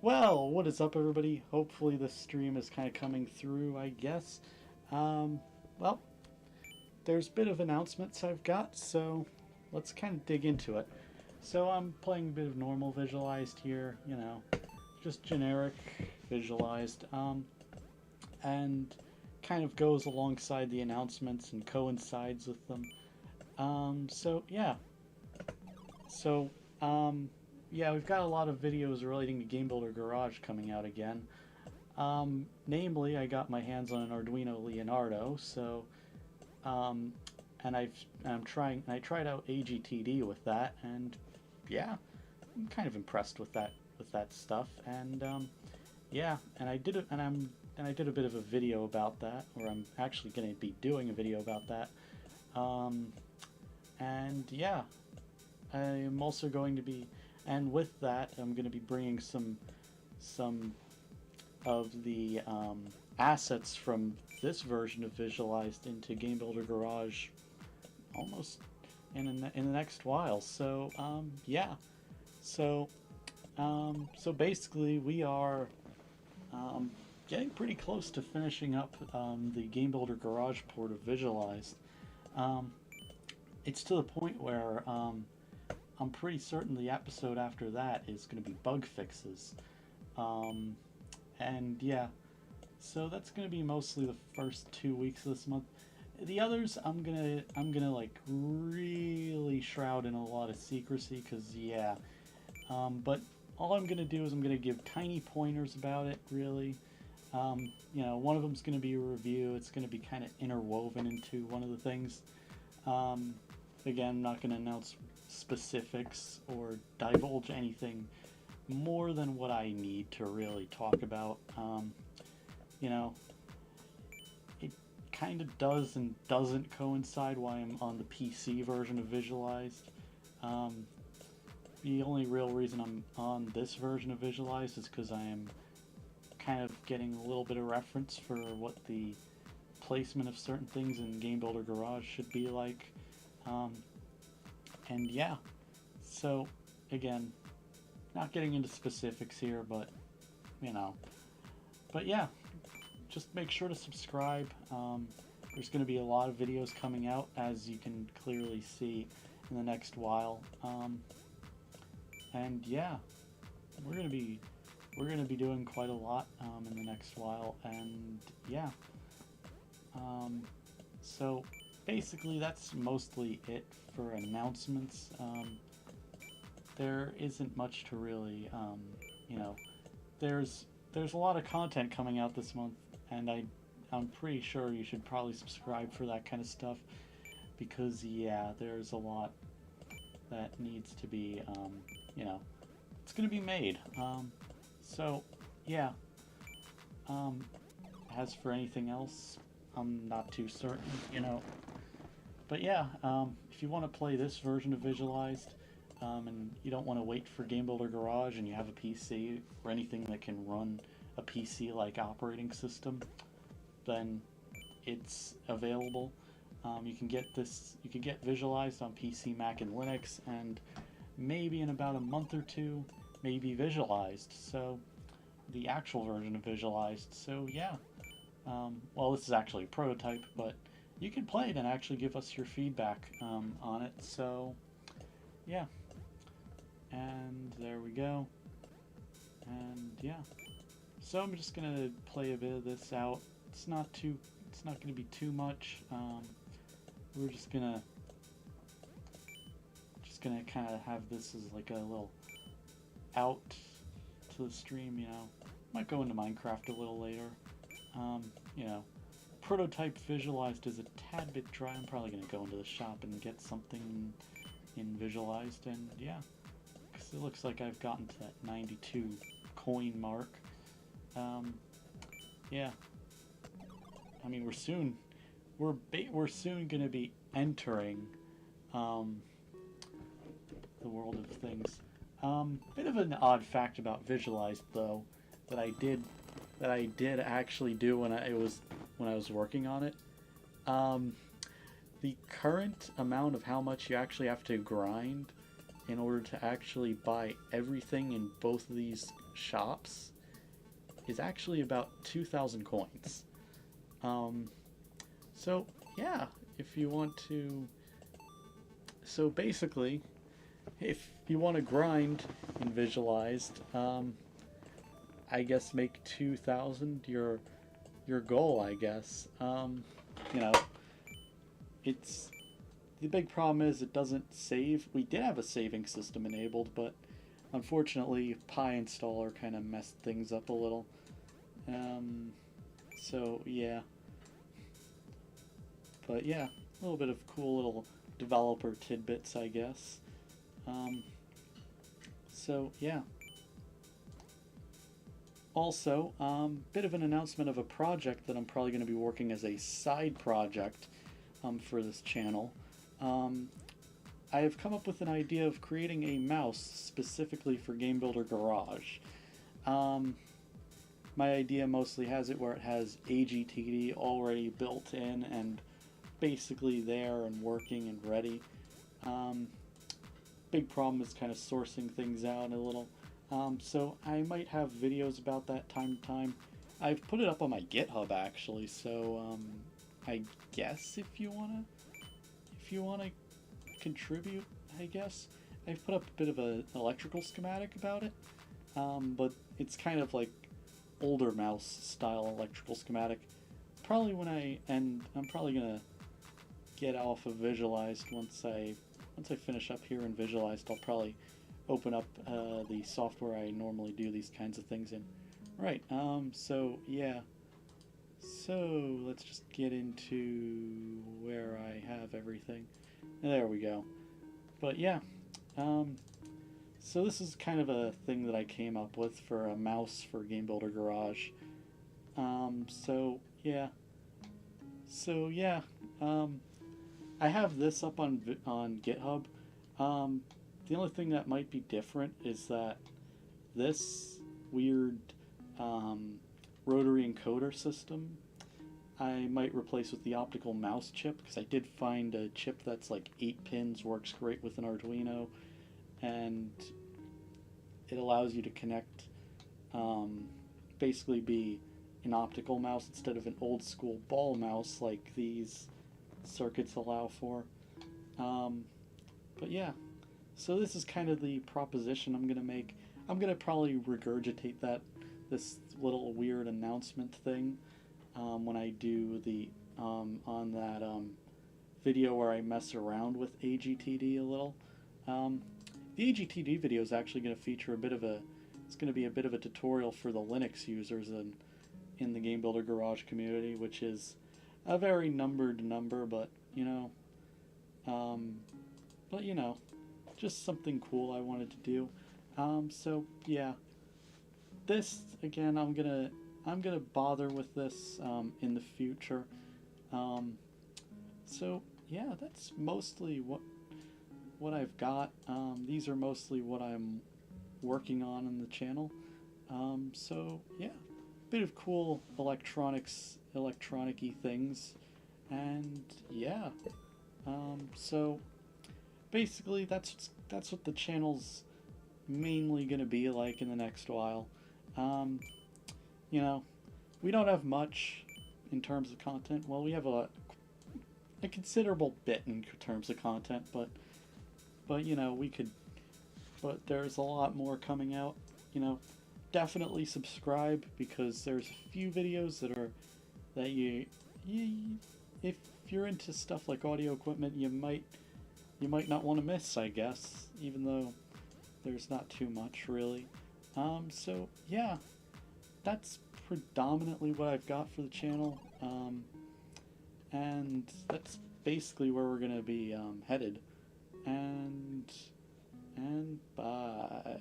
Well, what is up, everybody? Hopefully, this stream is kind of coming through, I guess. Well, there's a bit of announcements I've got, so let's kind of dig into it. So, I'm playing a bit of normal visualized here, just generic visualized, and kind of goes alongside the announcements and coincides with them. Yeah. So, yeah, we've got a lot of videos relating to Game Builder Garage coming out again. Namely, I got my hands on an Arduino Leonardo, so, and I tried out AGTD with that, and yeah, I'm kind of impressed with that stuff, and yeah, and I did a bit of a video about that, or I'm actually going to be doing a video about that, and yeah, I am also going to be. And with that, I'm going to be bringing some of the assets from this version of Visualized into Game Builder Garage almost in the next while. So yeah, so basically we are getting pretty close to finishing up the Game Builder Garage port of Visualized. It's to the point where I'm pretty certain the episode after that is going to be bug fixes. And yeah, so that's going to be mostly the first 2 weeks of this month. The others I'm gonna like really shroud in a lot of secrecy, because yeah. But all I'm gonna do is I'm gonna give tiny pointers about it, really. One of them's gonna be a review. It's gonna be kind of interwoven into one of the things. Again, I'm not gonna announce specifics or divulge anything more than what I need to really talk about. It kind of does and doesn't coincide why I'm on the PC version of Visualized. The only real reason I'm on this version of Visualized is because I am kind of getting a little bit of reference for what the placement of certain things in Game Builder Garage should be like. And yeah, so again, not getting into specifics here, but yeah, just make sure to subscribe. There's going to be a lot of videos coming out, as you can clearly see, in the next while. And yeah, we're going to be doing quite a lot in the next while, and yeah. So basically, that's mostly it for announcements. There isn't much to really, there's a lot of content coming out this month, and I'm pretty sure you should probably subscribe for that kind of stuff, because yeah, there's a lot that needs to be, it's going to be made. So yeah. As for anything else, I'm not too certain, But yeah, if you want to play this version of Visualized, and you don't want to wait for Game Builder Garage, and you have a PC or anything that can run a PC-like operating system, then it's available. You can get Visualized on PC, Mac, and Linux, and maybe in about a month or two, maybe Visualized. So the actual version of Visualized. So yeah. Well, this is actually a prototype, but you can play it and actually give us your feedback on it. So yeah, and there we go. And yeah, so I'm just gonna play a bit of this out. It's not gonna be too much. We're just gonna kind of have this as like a little out to the stream. Might go into Minecraft a little later. Prototype Visualized is a tad bit dry. I'm probably going to go into the shop and get something in Visualized, and yeah, because it looks like I've gotten to that 92 coin mark. Yeah, I mean, we're soon going to be entering the world of things. Bit of an odd fact about Visualized, though, that I did actually do when I was working on it. The current amount of how much you actually have to grind in order to actually buy everything in both of these shops is actually about 2,000 coins. Um, so yeah, if you want to, so basically, if you want to grind in Visualized, I guess make 2,000 your goal. I guess. You know, it's the big problem is it doesn't save. We did have a saving system enabled, but unfortunately, PyInstaller kind of messed things up a little. So yeah, but yeah, a little bit of cool little developer tidbits, I guess. Um, so yeah. Also, bit of an announcement of a project that I'm probably going to be working as a side project for this channel. Um, I have come up with an idea of creating a mouse specifically for Game Builder Garage. Um, my idea mostly has it where it has AGTD already built in and basically there and working and ready. Um, big problem is kind of sourcing things out a little. So I might have videos about that time to time. I've put it up on my GitHub actually, so I guess if you wanna contribute, I guess I've put up a bit of an electrical schematic about it, but it's kind of like older mouse style electrical schematic. Probably I'm probably gonna get off of Visualized once I finish up here in Visualized. I'll probably open up the software I normally do these kinds of things in. Right, so yeah. So let's just get into where I have everything. There we go. But yeah, so this is kind of a thing that I came up with for a mouse for Game Builder Garage. So yeah. So yeah, I have this up on GitHub. The only thing that might be different is that this weird rotary encoder system I might replace with the optical mouse chip, because I did find a chip that's like 8 pins, works great with an Arduino, and it allows you to connect, basically be an optical mouse instead of an old school ball mouse like these circuits allow for. But yeah, so this is kind of the proposition I'm going to make. I'm going to probably regurgitate this little weird announcement thing when I do the on that video where I mess around with AGTD a little. The AGTD video is actually going to feature it's going to be a bit of a tutorial for the Linux users in the Game Builder Garage community, which is a very numbered number, but just something cool I wanted to do. So yeah, this again, I'm gonna bother with this in the future. So yeah, that's mostly what I've got. These are mostly what I'm working on the channel. So yeah, bit of cool electronic-y things, and yeah. So basically, that's what the channel's mainly going to be like in the next while. Um, we don't have much in terms of content. Well, we have a considerable bit in terms of content, but but there's a lot more coming out. Definitely subscribe, because there's a few videos that you if you're into stuff like audio equipment, you might not want to miss, I guess, even though there's not too much really. So yeah, that's predominantly what I've got for the channel, and that's basically where we're gonna be headed. And bye.